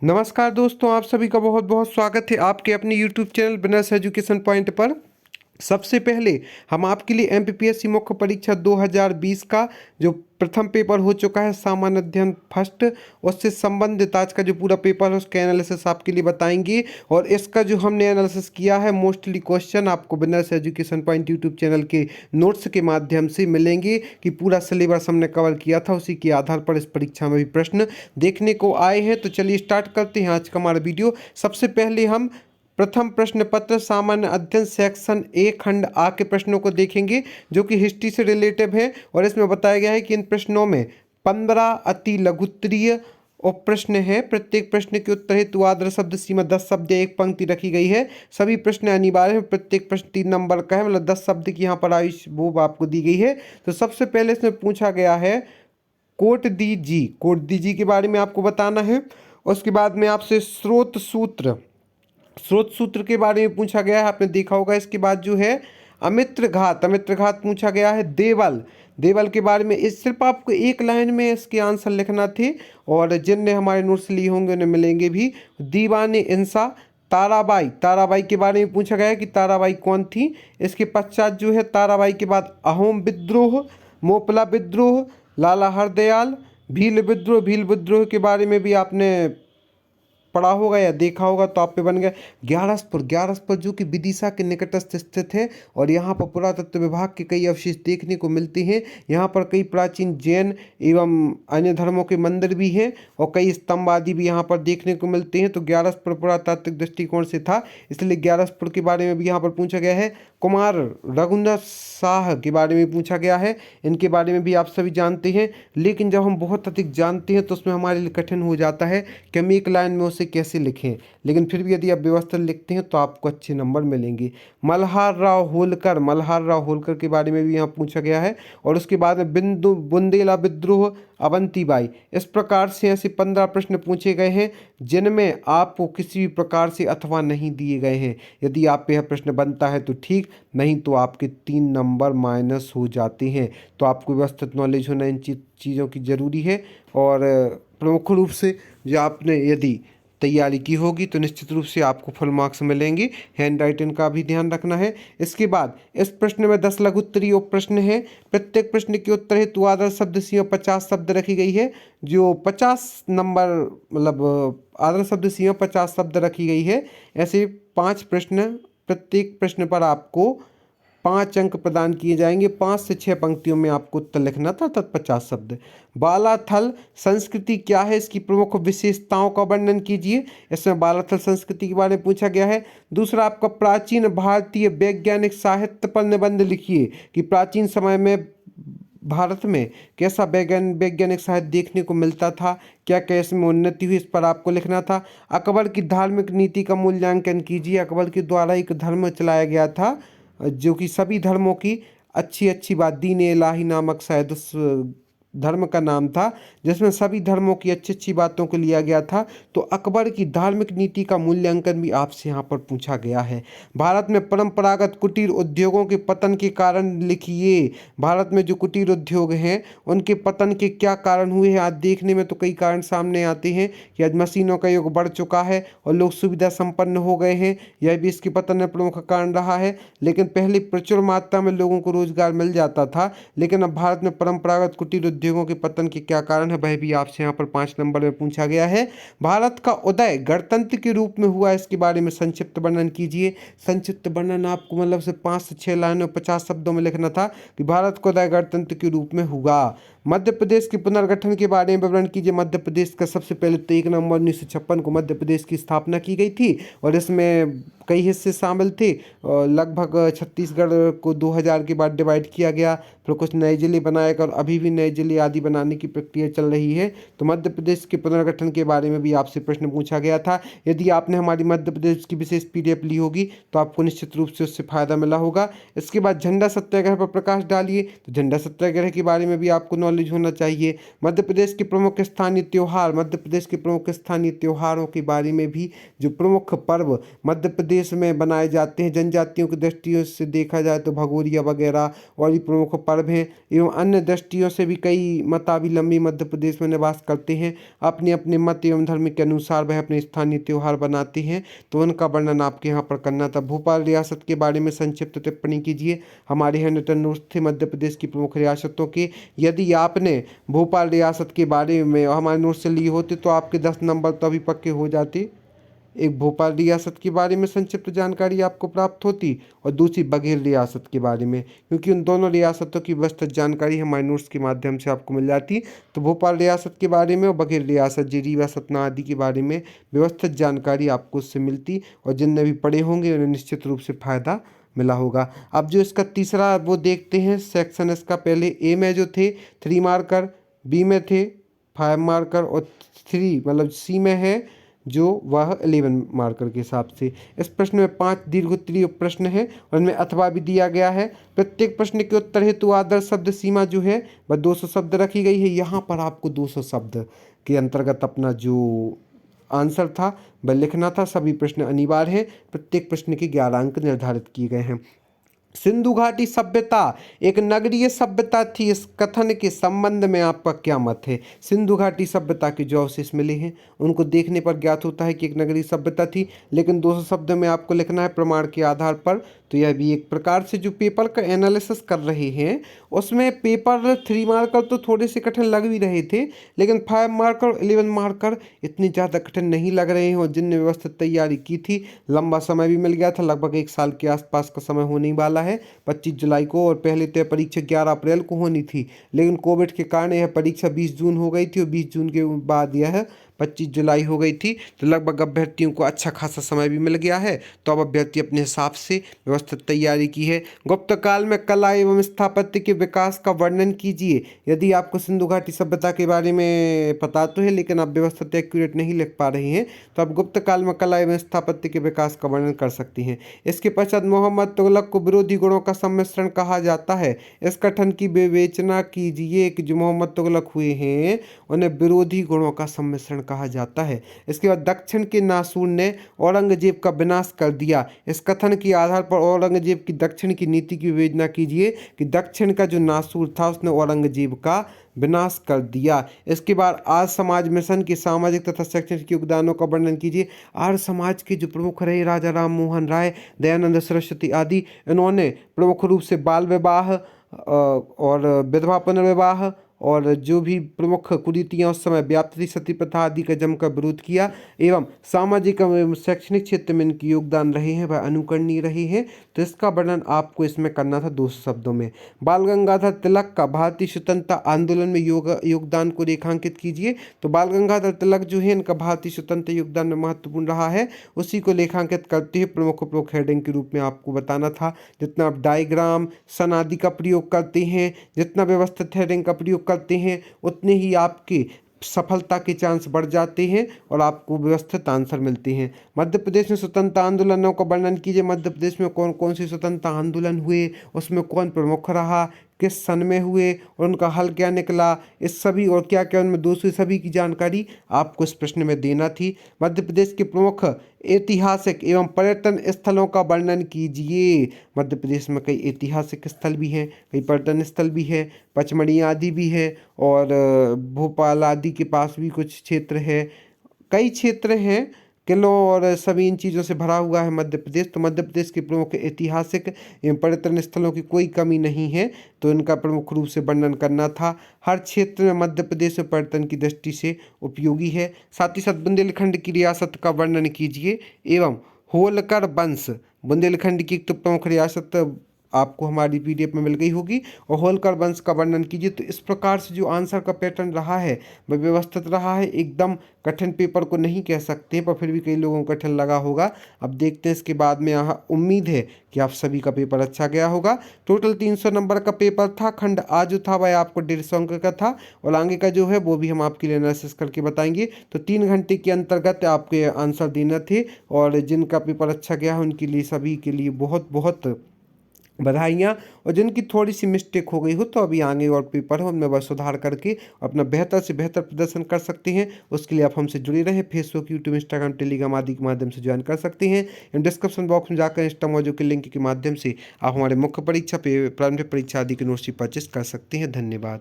नमस्कार दोस्तों, आप सभी का बहुत बहुत स्वागत है आपके अपने YouTube channel business education point पर। सबसे पहले हम आपके लिए एमपीपीएससी मुख्य परीक्षा 2020 का जो प्रथम पेपर हो चुका है सामान्य अध्ययन फर्स्ट, उससे संबंधित आज का जो पूरा पेपर है उसका एनालिसिस आपके लिए बताएंगे। और इसका जो हमने एनालिसिस किया है मोस्टली क्वेश्चन आपको business education point YouTube channel के नोट्स के माध्यम से मिलेंगे कि पूरा सिलेबस हमने कवर किया था, उसी के आधार पर इस परीक्षा में भी प्रश्न देखने को आए हैं। तो चलिए स्टार्ट करते हैं आज का हमारा वीडियो। सबसे पहले हम प्रथम प्रश्न पत्र सामान्य अध्ययन सेक्शन ए खंड आ के प्रश्नों को देखेंगे जो कि हिस्ट्री से रिलेटिव है। और इसमें बताया गया है कि इन प्रश्नों में 15 अति लघुत्तरीय उप प्रश्न है। प्रत्येक प्रश्न के उत्तर हेतु आदर शब्द सीमा 10 शब्द एक पंक्ति रखी गई है। सभी प्रश्न अनिवार्य है। प्रत्येक प्रश्न 3 नंबर का है, मतलब 10 शब्द की यहाँ पर आयुष वो आपको दी गई है। तो सबसे पहले इसमें पूछा गया है कोट दी जी के बारे में आपको बताना है। उसके बाद में आपसे स्रोत सूत्र के बारे में पूछा गया है, आपने देखा होगा। इसके बाद जो है अमित्र घात पूछा गया है। देवल के बारे में इस सिर्फ आपको एक लाइन में इसके आंसर लिखना थे, और जिनने हमारे नोट्स लिए होंगे उन्हें मिलेंगे भी। दीवाने इंसा ताराबाई के बारे में पूछा गया है कि ताराबाई कौन थी। इसके पश्चात जो है ताराबाई के बाद अहोम विद्रोह, मोपला विद्रोह, लाला हरदयाल, भील विद्रोह के बारे में भी आपने पढ़ा होगा या देखा होगा। तो आप पे बन गया ग्यारसपुर जो कि विदिशा के निकटस्थ स्थित है, और यहाँ पर पुरातत्व विभाग के कई अवशेष देखने को मिलते हैं। यहाँ पर कई प्राचीन जैन एवं अन्य धर्मों के मंदिर भी हैं, और कई स्तंभ आदि भी यहाँ पर देखने को मिलते हैं। तो ग्यारसपुर पुरातात्विक दृष्टिकोण से था, इसलिए ग्यारसपुर के बारे में भी यहाँ पर पूछा गया है। कुमार रघुनाथ शाह के बारे में पूछा गया है। इनके बारे में भी आप सभी जानते हैं, लेकिन जब हम बहुत अधिक जानते हैं तो उसमें हमारे लिए कठिन हो जाता है कि हम एक लाइन में उसे कैसे लिखें। लेकिन फिर भी यदि आप व्यवस्थित लिखते हैं तो आपको अच्छे नंबर मिलेंगे। मल्हार राव होलकर के बारे में भी यहाँ पूछा गया है। और उसके बाद में बुंदेला विद्रोह, अवंतीबाई। इस प्रकार से ऐसे 15 प्रश्न पूछे गए हैं जिनमें आपको किसी भी प्रकार से अथवा नहीं दिए गए हैं। यदि आप पे यह प्रश्न बनता है तो ठीक, नहीं तो आपके 3 नंबर माइनस हो जाते हैं। तो आपको व्यवस्थित नॉलेज होना इन चीज़ों की ज़रूरी है। और प्रमुख रूप से जो आपने यदि तैयारी की होगी तो निश्चित रूप से आपको फुल मार्क्स मिलेंगे। हैंड राइटिंग का भी ध्यान रखना है। इसके बाद इस प्रश्न में 10 लघुत्तरीय उप प्रश्न है। प्रत्येक प्रश्न के उत्तर हेतु आदर शब्द सीमा 50 शब्द रखी गई है। जो 50 नंबर मतलब आदर शब्द सीमा 50 शब्द रखी गई है। ऐसे 5 प्रश्न, प्रत्येक प्रश्न पर आपको 5 अंक प्रदान किए जाएंगे। 5 से 6 पंक्तियों में आपको उत्तर लिखना था, तब 50 शब्द। बालाथल संस्कृति क्या है, इसकी प्रमुख विशेषताओं का वर्णन कीजिए। इसमें बालाथल संस्कृति के बारे में पूछा गया है। दूसरा आपका प्राचीन भारतीय वैज्ञानिक साहित्य पर निबंध लिखिए कि प्राचीन समय में भारत में कैसा वैज्ञानिक साहित्य देखने को मिलता था, क्या क्या इसमें उन्नति हुई, इस पर आपको लिखना था। अकबर की धार्मिक नीति का मूल्यांकन कीजिए। अकबर के द्वारा एक धर्म चलाया गया था जो कि सभी धर्मों की अच्छी अच्छी बात, दीन इलाही नामक शायद उस धर्म का नाम था, जिसमें सभी धर्मों की अच्छी अच्छी बातों को लिया गया था। तो अकबर की धार्मिक नीति का मूल्यांकन भी आपसे यहाँ पर पूछा गया है। भारत में परंपरागत कुटीर उद्योगों के पतन के कारण लिखिए। भारत में जो कुटीर उद्योग हैं उनके पतन के क्या कारण हुए हैं। आज देखने में तो कई कारण सामने आते हैं कि आज मशीनों का युग बढ़ चुका है और लोग सुविधा संपन्न हो गए हैं, यह भी इसके पतन में प्रमुख कारण रहा है। लेकिन पहले प्रचुर मात्रा में लोगों को रोजगार मिल जाता था, लेकिन अब भारत में परंपरागत कुटीर उद्योगों के पतन के क्या कारण है, वह भी आपसे यहाँ पर 5 नंबर में पूछा गया है। भारत का उदय गणतंत्र के रूप में हुआ, इसके बारे में संक्षिप्त वर्णन कीजिए। संक्षिप्त वर्णन आपको मतलब से 5 से 6 लाइनों 50 शब्दों में लिखना था कि भारत का उदय गणतंत्र के रूप में हुआ। मध्य प्रदेश के पुनर्गठन के बारे में विवरण कीजिए। मध्य प्रदेश का सबसे पहले तो 1 नवंबर 1956 को मध्य प्रदेश की स्थापना की गई थी, और इसमें कई हिस्से शामिल थे। लगभग छत्तीसगढ़ को 2000 के बाद डिवाइड किया गया, फिर कुछ नए जिले बनाए गए, और अभी भी नए जिले आदि बनाने की प्रक्रिया चल रही है। तो मध्य प्रदेश के पुनर्गठन के बारे में भी आपसे प्रश्न पूछा गया था। यदि आपने हमारी मध्य प्रदेश की विशेष PDF ली होगी तो आपको निश्चित रूप से उससे फायदा मिला होगा। इसके बाद झंडा सत्याग्रह पर प्रकाश डालिए। तो झंडा सत्याग्रह के बारे में भी आपको नॉलेज होना चाहिए। मध्य प्रदेश के प्रमुख स्थानीय त्यौहार, मध्य प्रदेश के प्रमुख स्थानीय त्योहारों के बारे में भी, जो प्रमुख पर्व मध्य प्रदेश में बनाए जाते हैं जनजातियों की दृष्टियों से देखा जाए तो भगोरिया वगैरह और भी प्रमुख पर्व हैं। एवं अन्य दृष्टियों से भी कई मतावलंबी मध्य प्रदेश में निवास करते हैं। अपने अपने मत एवं धर्म के अनुसार वह अपने स्थानीय त्यौहार बनाते हैं, तो उनका वर्णन आपके यहाँ पर करना था। भोपाल रियासत के बारे में संक्षिप्त टिप्पणी कीजिए। हमारे यहाँ रिटर्न नोट्स थे मध्य प्रदेश की प्रमुख रियासतों के। यदि आपने भोपाल रियासत के बारे में हमारे नोट्स से लिए होते तो आपके 10 नंबर तो अभी पक्के हो जाते। एक भोपाल रियासत के बारे में संक्षिप्त जानकारी आपको प्राप्त होती और दूसरी बघेल रियासत के बारे में, क्योंकि उन दोनों रियासतों की विस्तृत जानकारी हमारे नोट्स के माध्यम से आपको मिल जाती। तो भोपाल रियासत के बारे में और बघेल रियासत जी रीवा सतना आदि के बारे में व्यवस्थित जानकारी आपको उससे मिलती, और जिनने भी पढ़े होंगे उन्हें निश्चित रूप से फायदा मिला होगा। अब जो इसका तीसरा वो देखते हैं सेक्शन, इसका पहले ए में जो थे 3 मार्कर, बी में थे 5 मार्कर और 3 मतलब सी में है जो वह 11 मार्कर के हिसाब से। इस प्रश्न में 5 दीर्घोत्तरीय प्रश्न है, उनमें अथवा भी दिया गया है। प्रत्येक प्रश्न के उत्तर हेतु आदर्श शब्द सीमा जो है वह 200 शब्द रखी गई है। यहाँ पर आपको 200 शब्द के अंतर्गत अपना जो आंसर था वह लिखना था। सभी प्रश्न अनिवार्य हैं। प्रत्येक प्रश्न के 11 अंक निर्धारित किए गए हैं। सिंधु घाटी सभ्यता एक नगरीय सभ्यता थी, इस कथन के संबंध में आपका क्या मत है? सिंधु घाटी सभ्यता के जो अवशेष मिले हैं उनको देखने पर ज्ञात होता है कि एक नगरीय सभ्यता थी, लेकिन 200 शब्द में आपको लिखना है प्रमाण के आधार पर। तो यह भी एक प्रकार से जो पेपर का एनालिसिस कर रहे हैं उसमें पेपर 3 मार्कर तो थोड़े से कठिन लग भी रहे थे, लेकिन 5 मार्कर और 11 मार्कर इतने ज़्यादा कठिन नहीं लग रहे हैं। और जिनने व्यवस्थित तैयारी की थी, लंबा समय भी मिल गया था, लगभग 1 साल के आसपास का समय होने वाला है 25 जुलाई को, और पहले तो यह परीक्षा 11 अप्रैल को होनी थी, लेकिन कोविड के कारण यह परीक्षा 20 जून हो गई थी और 20 जून के बाद यह 25 जुलाई हो गई थी। तो लगभग अभ्यर्थियों को अच्छा खासा समय भी मिल गया है, तो अब अभ्यर्थी अपने हिसाब से व्यवस्थित तैयारी की है। गुप्त काल में कला एवं स्थापत्य के विकास का वर्णन कीजिए। यदि आपको सिंधु घाटी सभ्यता के बारे में पता तो है, लेकिन आप व्यवस्थित एक्यूरेट नहीं लिख पा रहे हैं, तो आप गुप्त काल में कला एवं स्थापत्य के विकास का वर्णन कर सकती हैं। इसके पश्चात मोहम्मद तुगलक को विरोधी गुणों का सम्मिश्रण कहा जाता है। इस कथन की विवेचना कीजिए कि जो मोहम्मद तुगलक हुए हैं उन्हें विरोधी गुणों का सम्मिश्रण कहा जाता है। इसके बाद दक्षिण के नासूर ने औरंगजेब का विनाश कर दिया। इस कथन के आधार पर औरंगजेब की दक्षिण की नीति की विवेचना कीजिए कि दक्षिण का जो नासूर था उसने औरंगजेब का विनाश कर दिया। इसके बाद आर्य समाज मिशन के सामाजिक तथा शैक्षणिक योगदानों का वर्णन कीजिए। आर्य समाज के जो प्रमुख रहे राजा राम मोहन राय, दयानंद सरस्वती आदि, इन्होंने प्रमुख रूप से बाल विवाह और विधवा पुनर्विवाह और जो भी प्रमुख कुरीतियाँ उस समय व्याप्त थी, सती प्रथा आदि का जमकर विरोध किया, एवं सामाजिक एवं शैक्षणिक क्षेत्र में इनके योगदान रहे हैं वह अनुकरणीय रहे हैं। तो इसका वर्णन आपको इसमें करना था 200 शब्दों में। बाल गंगाधर तिलक का भारतीय स्वतंत्रता आंदोलन में योगदान को रेखांकित कीजिए। तो बाल गंगाधर तिलक जो है इनका भारतीय स्वतंत्रता योगदान में महत्वपूर्ण रहा है, उसी को रेखांकित करते हुए प्रमुख हेडिंग के रूप में आपको बताना था। जितना आप डायग्राम सन आदि का प्रयोग करते हैं, जितना व्यवस्थित हेडिंग का प्रयोग करते हैं, उतने ही आपके सफलता के चांस बढ़ जाते हैं और आपको व्यवस्थित आंसर मिलते हैं। मध्य प्रदेश में स्वतंत्रता आंदोलनों का वर्णन कीजिए। मध्य प्रदेश में कौन कौन से स्वतंत्रता आंदोलन हुए, उसमें कौन प्रमुख रहा, किस सन में हुए और उनका हल क्या निकला, इस सभी और क्या क्या उनमें दोषी सभी की जानकारी आपको इस प्रश्न में देना थी। मध्य प्रदेश के प्रमुख ऐतिहासिक एवं पर्यटन स्थलों का वर्णन कीजिए। मध्य प्रदेश में कई ऐतिहासिक स्थल भी हैं, कई पर्यटन स्थल भी है, पचमढ़ी आदि भी है और भोपाल आदि के पास भी कुछ क्षेत्र है, कई क्षेत्र हैं, किलों और सभी इन चीज़ों से भरा हुआ है मध्य प्रदेश। तो मध्य प्रदेश के प्रमुख ऐतिहासिक एवं पर्यटन स्थलों की कोई कमी नहीं है, तो इनका प्रमुख रूप से वर्णन करना था। हर क्षेत्र में मध्य प्रदेश में पर्यटन की दृष्टि से उपयोगी है। साथ ही साथ बुंदेलखंड की रियासत का वर्णन कीजिए एवं होलकर वंश, बुंदेलखंड की एक तो प्रमुख रियासत आपको हमारी पीडीएफ में मिल गई होगी, और होलकर वंश का वर्णन कीजिए। तो इस प्रकार से जो आंसर का पैटर्न रहा है वह व्यवस्थित रहा है। एकदम कठिन पेपर को नहीं कह सकते, पर फिर भी कई लोगों को कठिन लगा होगा। अब देखते हैं इसके बाद में, यहाँ उम्मीद है कि आप सभी का पेपर अच्छा गया होगा। टोटल 300 नंबर का पेपर था। खंड आ जो था वह आपको 150 अंक का था, और आगे का जो है वो भी हम आपके लिए एनालिसिस करके बताएंगे। तो 3 घंटे के अंतर्गत आपके आंसर देना थे, और जिनका पेपर अच्छा गया है उनके लिए, सभी के लिए बहुत बहुत बधाइयाँ। और जिनकी थोड़ी सी मिस्टेक हो गई हो तो अभी आगे और पेपर हो उनमें बस सुधार करके अपना बेहतर से बेहतर प्रदर्शन कर सकते हैं। उसके लिए आप हमसे जुड़े रहें, फेसबुक, यूट्यूब, इंस्टाग्राम, टेलीग्राम आदि के माध्यम से ज्वाइन कर सकते हैं। डिस्क्रिप्शन बॉक्स में जाकर इंस्टा मौजू के लिंक के माध्यम से आप हमारे मुख्य परीक्षा पे प्रारंभिक परीक्षा आदि की नोट्स परचेस कर सकते हैं। धन्यवाद।